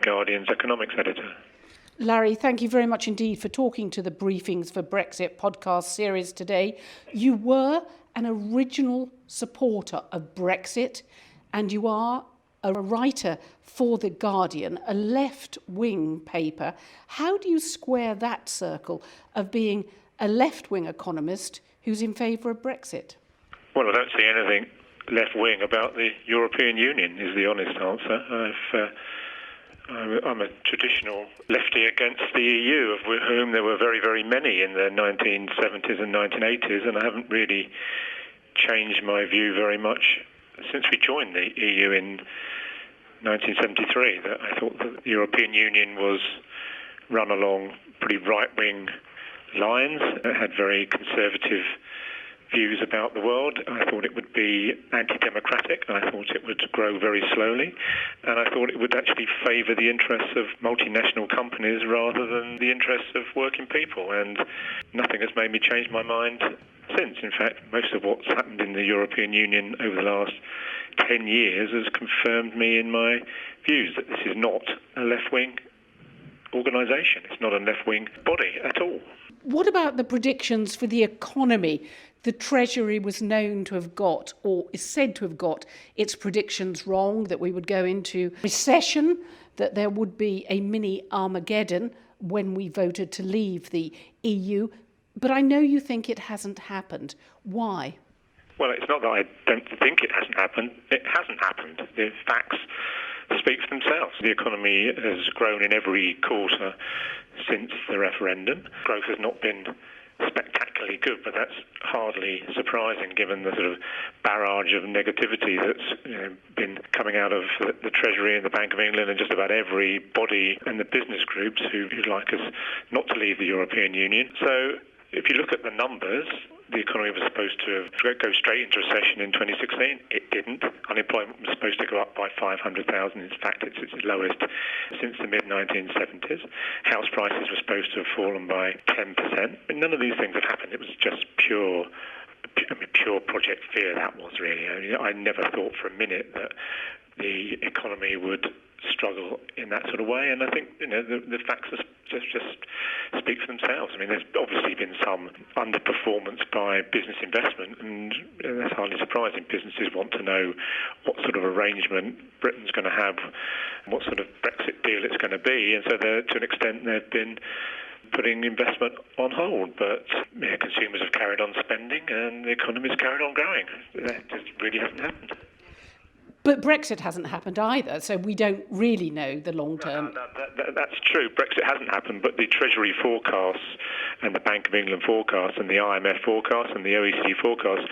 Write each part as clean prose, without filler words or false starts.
Guardian's economics editor. Larry, thank you very much indeed for talking to the Briefings for Brexit podcast series today. You were an original supporter of Brexit, and you are a writer for The Guardian, a left-wing paper. How do you square that circle of being a left-wing economist who's in favour of Brexit? Well, I don't see anything left-wing about the European Union, is the honest answer. I'm a traditional lefty against the EU, of whom there were very, very many in the 1970s and 1980s, and I haven't really changed my view very much since we joined the EU in 1973. That I thought that the European Union was run along pretty right-wing lines. It had very conservative views about the world. I thought it would be anti-democratic. I thought it would grow very slowly. And I thought it would actually favour the interests of multinational companies rather than the interests of working people. And nothing has made me change my mind since. In fact, most of what's happened in the European Union over the last 10 years has confirmed me in my views that this is not a left-wing organisation. It's not a left-wing body at all. What about the predictions for the economy? The Treasury was known to have got, or is said to have got, its predictions wrong, that we would go into recession, that there would be a mini Armageddon when we voted to leave the EU. But I know you think it hasn't happened. Why? Well, it's not that I don't think it hasn't happened. It hasn't happened. The facts speak for themselves. The economy has grown in every quarter since the referendum. Growth has not been spectacularly good, but that's hardly surprising given the sort of barrage of negativity that's been coming out of the Treasury and the Bank of England and just about every body and the business groups who'd like us not to leave the European Union. So if you look at the numbers, the economy was supposed to go straight into recession in 2016. It didn't. Unemployment was supposed to go up by 500,000. In fact, it's its lowest since the mid-1970s. House prices were supposed to have fallen by 10%. And none of these things have happened. It was just pure project fear, that was really. I never thought for a minute that the economy would struggle in that sort of way, and I think the facts just speak for themselves. I mean, there's obviously been some underperformance by business investment, and that's hardly surprising. Businesses want to know what sort of arrangement Britain's going to have, what sort of Brexit deal it's going to be, and so to an extent they've been putting investment on hold, but consumers have carried on spending and the economy's carried on growing. That just really hasn't happened. But Brexit hasn't happened either, so we don't really know the long term. That's true. Brexit hasn't happened, but the Treasury forecasts and the Bank of England forecasts and the IMF forecasts and the OECD forecasts,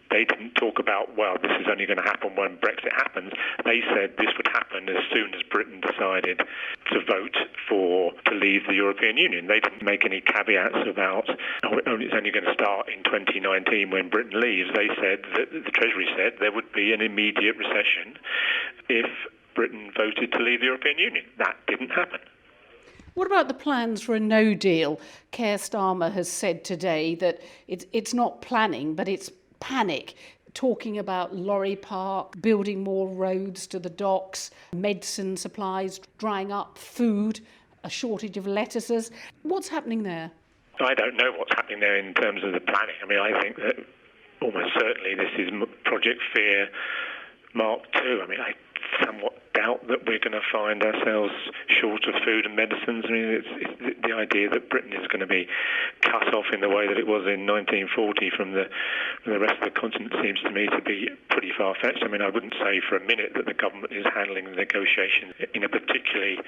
they didn't talk about, well, this is only going to happen when Brexit happens. They said this would happen as soon as Britain decided to vote to leave the European Union. They didn't make any caveats about, it's only going to start in 2019 when Britain leaves. They said, the Treasury said, there would be an immediate recession if Britain voted to leave the European Union. That didn't happen. What about the plans for a no deal? Keir Starmer has said today that it's not planning, but it's panic, talking about Lorry Park, building more roads to the docks, medicine supplies drying up, food, a shortage of lettuces. What's happening there? I don't know what's happening there in terms of the planning. I mean, I think that almost certainly this is Project Fear Mark II. I mean, I somewhat doubt that we're going to find ourselves short of food and medicines. I mean, it's the idea that Britain is going to be cut off in the way that it was in 1940 from the rest of the continent seems to me to be pretty far-fetched. I mean, I wouldn't say for a minute that the government is handling the negotiations in a particularly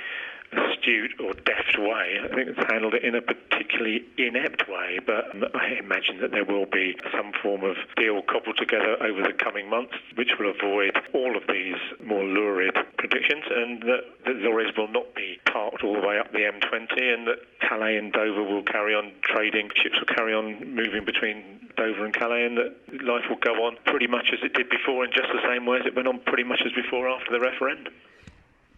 astute or deft way. I think it's handled it in a particularly inept way, but I imagine that there will be some form of deal cobbled together over the coming months which will avoid all of these more lurid predictions, and that the lorries will not be parked all the way up the M20, and that Calais and Dover will carry on trading, ships will carry on moving between Dover and Calais, and that life will go on pretty much as it did before in just the same way as it went on pretty much as before after the referendum.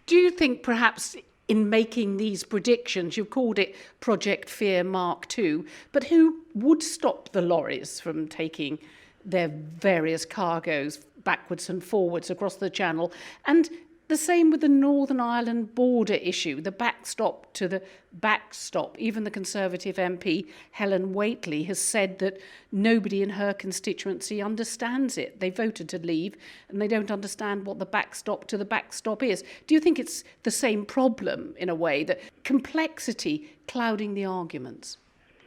Do you think perhaps in making these predictions, you've called it Project Fear Mark II, but who would stop the lorries from taking their various cargoes backwards and forwards across the channel? And the same with the Northern Ireland border issue, the backstop to the backstop? Even the Conservative MP Helen Whately has said that nobody in her constituency understands it. They voted to leave and they don't understand what the backstop to the backstop is. Do you think it's the same problem in a way, that complexity clouding the arguments?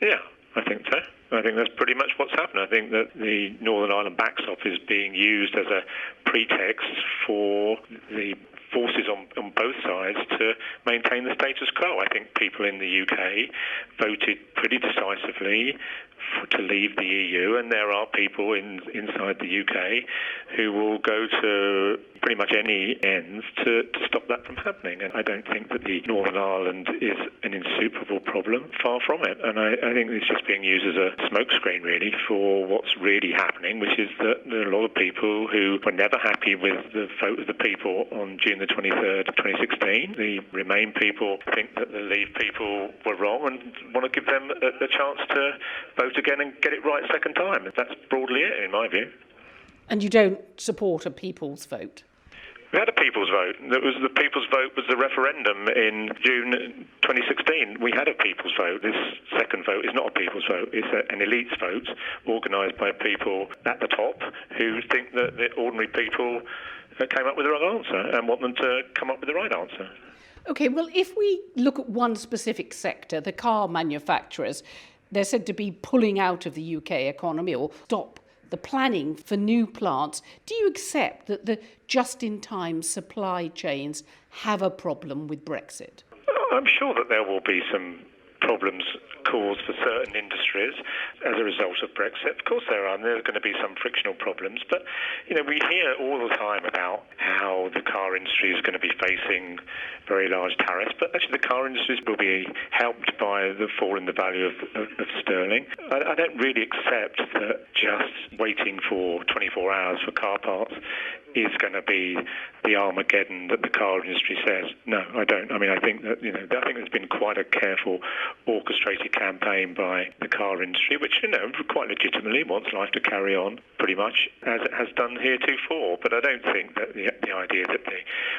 Yeah, I think so. I think that's pretty much what's happened. I think that the Northern Ireland backstop is being used as a pretext for the forces on both sides to maintain the status quo. I think people in the UK voted pretty decisively to leave the EU, and there are people inside the UK who will go to pretty much any ends to stop that from happening. And I don't think that the Northern Ireland is an insuperable problem, far from it. And I think it's just being used as a smokescreen, really, for what's really happening, which is that there are a lot of people who were never happy with the vote of the people on June the 23rd, 2016. The Remain people think that the Leave people were wrong and want to give them a chance to vote again and get it right second time. That's broadly it, in my view. And you don't support a people's vote? We had a people's vote. The people's vote was the referendum in June 2016. We had a people's vote. This second vote is not a people's vote. It's an elite's vote organised by people at the top who think that the ordinary people came up with the wrong answer and want them to come up with the right answer. OK, well, if we look at one specific sector, the car manufacturers, they're said to be pulling out of the UK economy or stop the planning for new plants. Do you accept that the just-in-time supply chains have a problem with Brexit? I'm sure that there will be some problems caused for certain industries as a result of Brexit. Of course there are, and there's going to be some frictional problems. But, we hear all the time about how the car industry is going to be facing very large tariffs, but actually the car industry will be helped by the fall in the value of sterling. I don't really accept that just waiting for 24 hours for car parts is going to be the Armageddon that the car industry says. No, I don't. I think that, I think there's been quite a careful, orchestrated campaign by the car industry, which, quite legitimately wants life to carry on pretty much as it has done heretofore. But I don't think that the idea that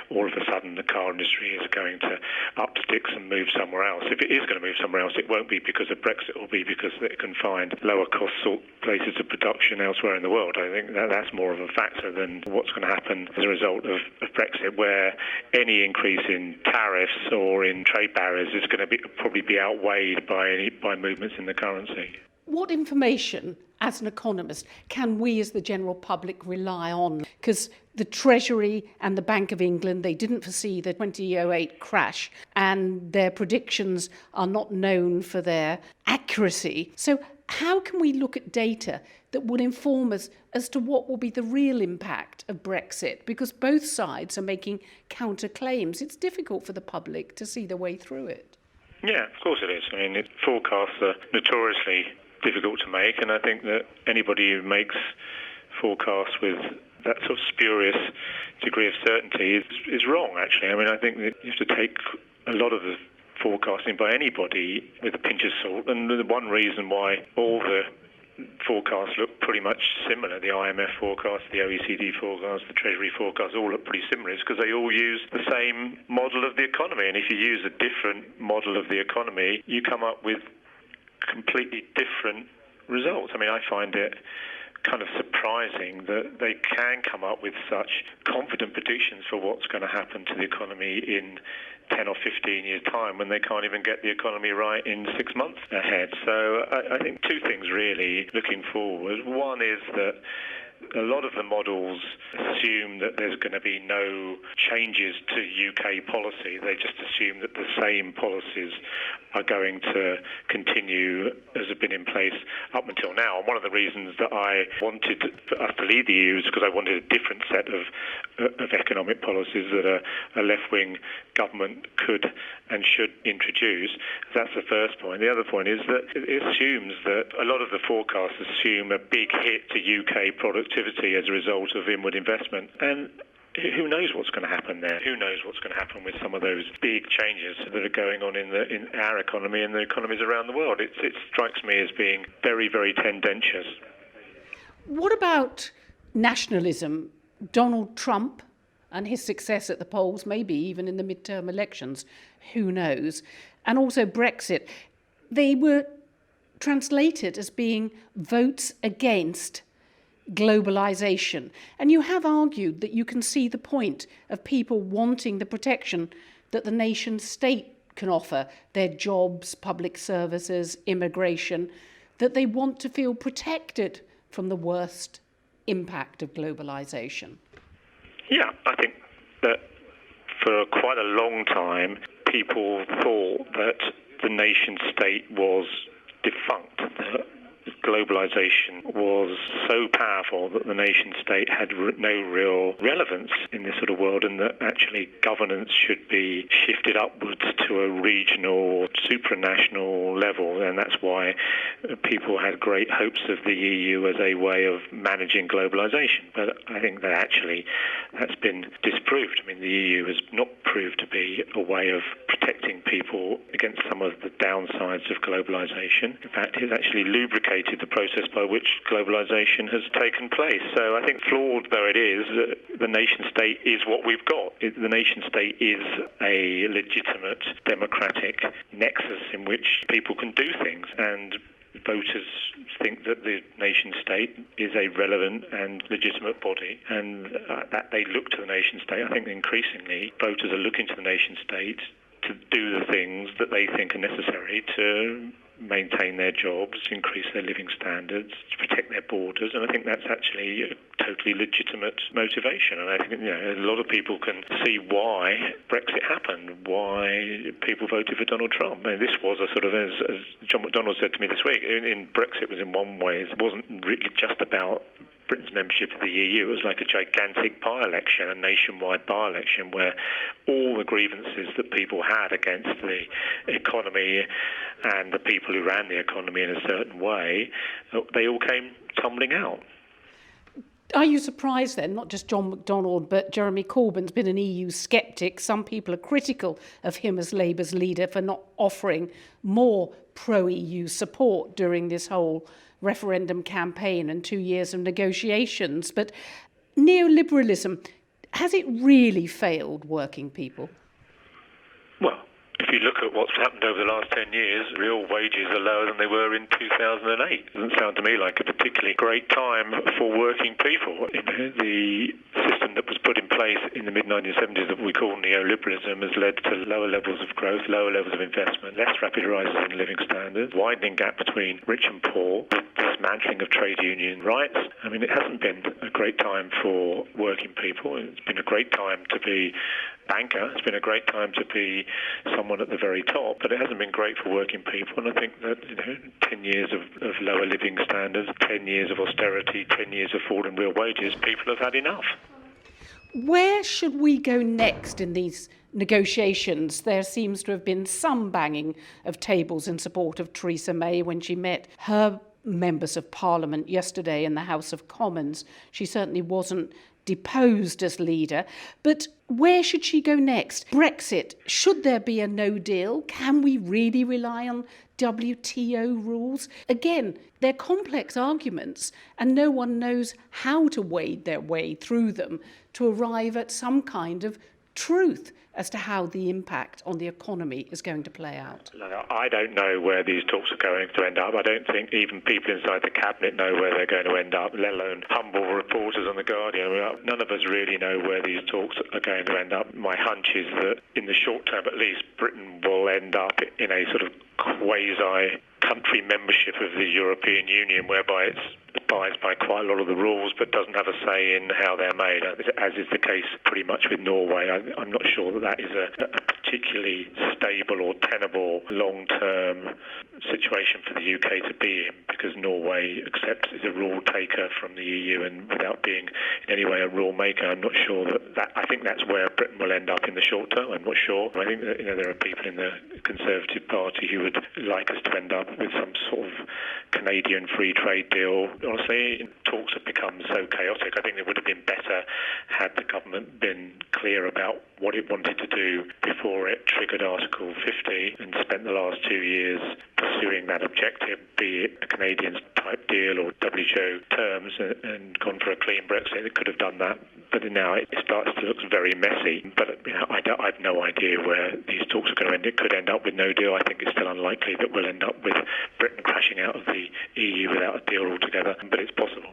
all of a sudden the car industry is going to up sticks and move somewhere else. If it is going to move somewhere else, it won't be because of Brexit. It will be because it can find lower cost places of production elsewhere in the world. I think that's more of a factor than what's going to happen as a result of Brexit, where any increase in tariffs or in trade barriers is going to probably be outweighed by movements in the currency. What information, as an economist, can we as the general public rely on? Because the Treasury and the Bank of England, they didn't foresee the 2008 crash, and their predictions are not known for their accuracy. So how can we look at data that would inform us as to what will be the real impact of Brexit? Because both sides are making counter-claims. It's difficult for the public to see the way through it. Yeah, of course it is. Forecasts are notoriously difficult to make, and I think that anybody who makes forecasts with that sort of spurious degree of certainty is wrong, actually. I think that you have to take a lot of the forecasting by anybody with a pinch of salt, and the one reason why all the forecasts look pretty much similar, the IMF forecast, the OECD forecast, the Treasury forecast, all look pretty similar, is because they all use the same model of the economy. And if you use a different model of the economy, you come up with completely different results. I find it kind of surprising that they can come up with such confident predictions for what's going to happen to the economy in 10 or 15 years' time when they can't even get the economy right in 6 months ahead. So I think two things really looking forward. One is that a lot of the models assume that there's going to be no changes to UK policy. They just assume that the same policies are going to continue as have been in place up until now. And one of the reasons that I wanted us to lead the EU is because I wanted a different set of economic policies that a left-wing government could and should introduce. That's the first point. The other point is that it assumes that a lot of the forecasts assume a big hit to UK productivity as a result of inward investment. And who knows what's going to happen there? Who knows what's going to happen with some of those big changes that are going on in our economy and the economies around the world? It strikes me as being very, very tendentious. What about nationalism? Donald Trump and his success at the polls, maybe even in the midterm elections, who knows. And also Brexit, they were translated as being votes against globalisation. And you have argued that you can see the point of people wanting the protection that the nation state can offer, their jobs, public services, immigration, that they want to feel protected from the worst impact of globalisation. Yeah, I think that for quite a long time, people thought that the nation state was defunct, that globalisation was so powerful that the nation state had no real relevance in this sort of world, and that actually governance should be shifted upwards to a regional, supranational level. And that's why people had great hopes of the EU as a way of managing globalisation. But I think that actually that's been disproved. I mean, the EU has not proved to be a way of protecting people against some of the downsides of globalisation. In fact, it's actually lubricated the process by which globalisation has taken place. So I think, flawed though it is, the nation state is what we've got. The nation state is a legitimate democratic nexus in which people can do things, and voters think that the nation state is a relevant and legitimate body, and that they look to the nation state. I think increasingly voters are looking to the nation state to do the things that they think are necessary to maintain their jobs, increase their living standards, to protect their borders, and I think that's actually a totally legitimate motivation. And I think a lot of people can see why Brexit happened, why people voted for Donald Trump. And this was a sort of, as John McDonnell said to me this week, in Brexit was in one way, it wasn't really just about Britain's membership of the EU. It was like a gigantic by-election, a nationwide by-election, where all the grievances that people had against the economy and the people who ran the economy in a certain way, they all came tumbling out. Are you surprised then, not just John McDonnell, but Jeremy Corbyn's been an EU sceptic? Some people are critical of him as Labour's leader for not offering more pro-EU support during this whole referendum campaign and 2 years of negotiations. But neoliberalism, has it really failed working people? Well, if you look at what's happened over the last 10 years, real wages are lower than they were in 2008. It doesn't sound to me like a particularly great time for working people. The system that was put in place in the mid-1970s that we call neoliberalism has led to lower levels of growth, lower levels of investment, less rapid rises in living standards, widening gap between rich and poor, dismantling of trade union rights. I mean, it hasn't been a great time for working people. It's been a great time to be banker. It's been a great time to be someone at the very top, but it hasn't been great for working people. And I think that 10 years of lower living standards, 10 years of austerity, 10 years of fall in real wages, people have had enough. Where should we go next in these negotiations? There seems to have been some banging of tables in support of Theresa May when she met her members of Parliament yesterday in the House of Commons. She certainly wasn't deposed as leader. But where should she go next? Brexit, should there be a no deal? Can we really rely on WTO rules? Again, they're complex arguments and no one knows how to wade their way through them to arrive at some kind of truth as to how the impact on the economy is going to play out. I don't know where these talks are going to end up. I don't think even people inside the cabinet know where they're going to end up, let alone humble reporters on The Guardian. I mean, none of us really know where these talks are going to end up. My hunch is that in the short term at least, Britain will end up in a sort of quasi-country membership of the European Union, whereby it's abides by quite a lot of the rules but doesn't have a say in how they're made, as is the case pretty much with Norway. I'm not sure that is a particularly stable or tenable long-term situation for the UK to be in, because Norway is a rule taker from the EU, and without being in any way a rule maker, I'm not sure that I think that's where Britain will end up in the short term. I'm not sure. I think that there are people in the Conservative Party who would like us to end up with some sort of Canadian free trade deal. Honestly, talks have become so chaotic. I think it would have been better had the government been clear about what it wanted to do before for it triggered Article 50 and spent the last 2 years pursuing that objective, be it a Canadian-type deal or WTO terms, and gone for a clean Brexit. It could have done that, but now it starts to look very messy. But I have no idea where these talks are going to end. It could end up with no deal. I think it's still unlikely that we'll end up with Britain crashing out of the EU without a deal altogether, but it's possible.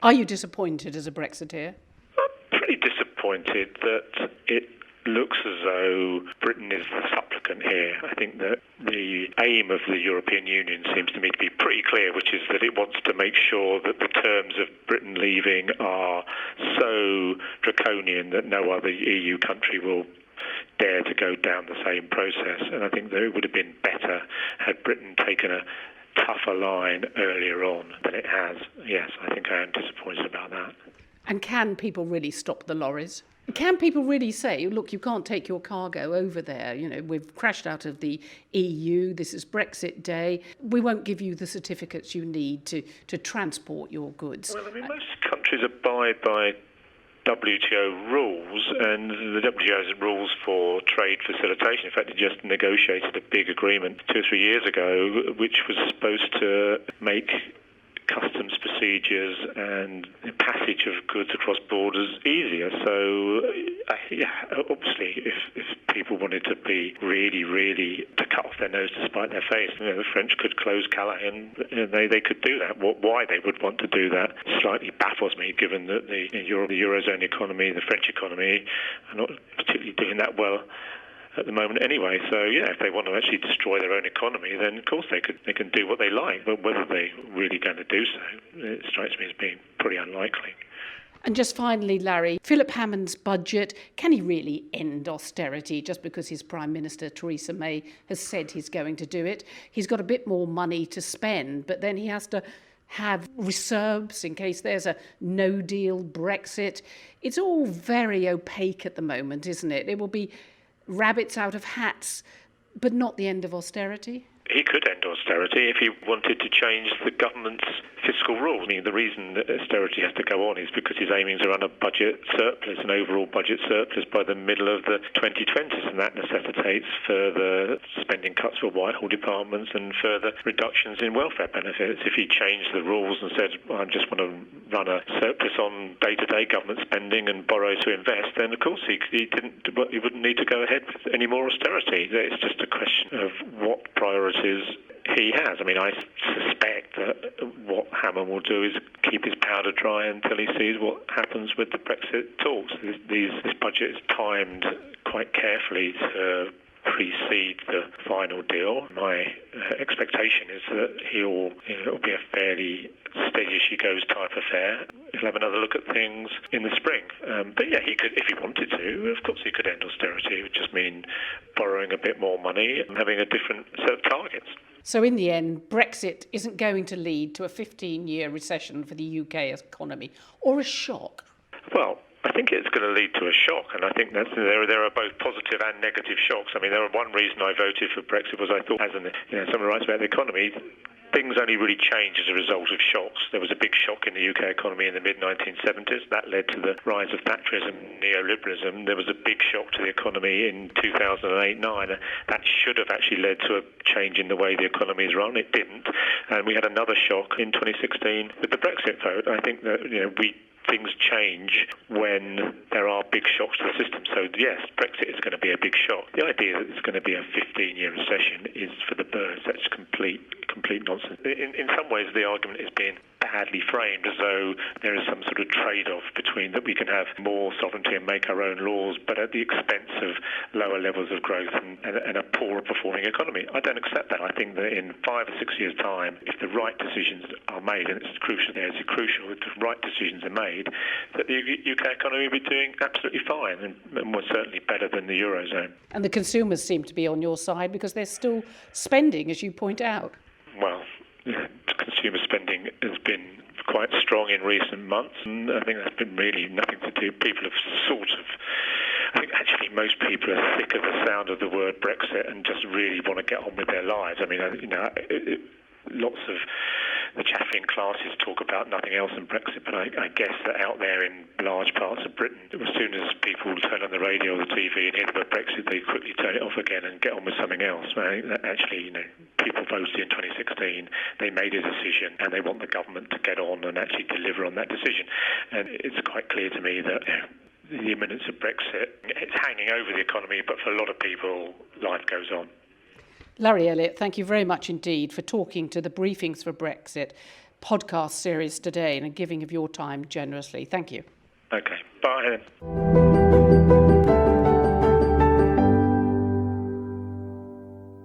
Are you disappointed as a Brexiteer? I'm pretty disappointed that it looks as though Britain is the supplicant here. I think that the aim of the European Union seems to me to be pretty clear, which is that it wants to make sure that the terms of Britain leaving are so draconian that no other EU country will dare to go down the same process. And I think that it would have been better had Britain taken a tougher line earlier on than it has. Yes, I think I am disappointed about that. And can people really stop the lorries? Can people really say, look, you can't take your cargo over there, we've crashed out of the EU, this is Brexit Day, we won't give you the certificates you need to transport your goods? Well, most countries abide by WTO rules, and the WTO's rules for trade facilitation. In fact, it just negotiated a big agreement 2 or 3 years ago, which was supposed to make customs procedures and passage of goods across borders easier. So, obviously, if people wanted to be really to cut off their nose to spite their face, the French could close Calais, and they could do that. Why they would want to do that slightly baffles me, given that the Eurozone economy, the French economy, are not particularly doing that well at the moment anyway. So if they want to actually destroy their own economy, then of course they can do what they like, but whether they're really going to do so, it strikes me as being pretty unlikely. And just finally, Larry, Philip Hammond's budget, can he really end austerity just because his Prime Minister, Theresa May, has said he's going to do it? He's got a bit more money to spend, but then he has to have reserves in case there's a no-deal Brexit. It's all very opaque at the moment, isn't it? It will be rabbits out of hats, but not the end of austerity. He could end austerity if he wanted to change the government's fiscal rules. The reason that austerity has to go on is because he's aiming to run a budget surplus, an overall budget surplus, by the middle of the 2020s, and that necessitates further spending cuts for Whitehall departments and further reductions in welfare benefits. If he changed the rules and said, I just want to run a surplus on day-to-day government spending and borrow to invest, then of course he wouldn't need to go ahead with any more austerity. It's just a question of what priorities he has. I suspect that what Hammond will do is keep his powder dry until he sees what happens with the Brexit talks. This budget is timed quite carefully to precede the final deal. My expectation is that it'll be a fairly steady-as-she-goes type affair. He'll have another look at things in the spring. But he could, if he wanted to, of course he could end austerity. It would just mean borrowing a bit more money and having a different set of targets. So in the end, Brexit isn't going to lead to a 15-year recession for the UK economy, or a shock? Well, I think it's going to lead to a shock, and I think that there are both positive and negative shocks. One reason I voted for Brexit was I thought, as someone writes about the economy, things only really change as a result of shocks. There was a big shock in the UK economy in the mid-1970s. That led to the rise of Thatcherism and neoliberalism. There was a big shock to the economy in 2008-9. That should have actually led to a change in the way the economy is run. It didn't. And we had another shock in 2016 with the Brexit vote. I think that, things change when there are big shocks to the system. So yes, Brexit is going to be a big shock. The idea that it's going to be a 15-year recession is for the birds. That's complete nonsense. In some ways, the argument is being badly framed as though there is some sort of trade-off between that we can have more sovereignty and make our own laws, but at the expense of lower levels of growth and a poorer performing economy. I don't accept that. I think that in 5 or 6 years' time, if the right decisions are made, and it's crucial if the right decisions are made, that the UK economy will be doing absolutely fine and more certainly better than the Eurozone. And the consumers seem to be on your side because they're still spending, as you point out. Well, consumer spending has been quite strong in recent months, and I think that's been really nothing to do. People have I think actually most people are sick of the sound of the word Brexit and just really want to get on with their lives. Lots of the chaffing classes talk about nothing else than Brexit, but I guess that out there in large parts of Britain, as soon as people turn on the radio or the TV and hear about Brexit, they quickly turn it off again and get on with something else. I think that actually, people voted in 2016, they made a decision, and they want the government to get on and actually deliver on that decision. And it's quite clear to me that the imminence of Brexit, it's hanging over the economy, but for a lot of people, life goes on. Larry Elliott, thank you very much indeed for talking to the Briefings for Brexit podcast series today and giving of your time generously. Thank you. Okay, bye then.